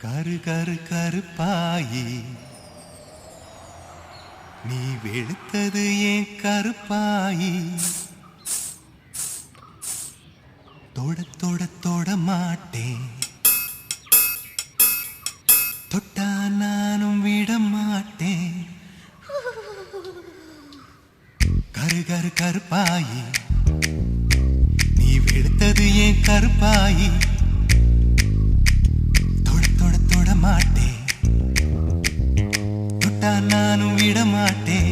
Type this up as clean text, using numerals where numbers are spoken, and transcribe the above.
கரு கரு கருப்பாயி நீ வெளுத்தது ஏன் கருப்பாயி தொட தொட தொட மாட்டேன் தொட்டா நானும் விட மாட்டேன் கரு கரு கருப்பாயி நீ வெளுத்தது ஏன் கருப்பாயி தொட தொட தொட மாட்டேன் தொட்டா நானும் விட மாட்டேன்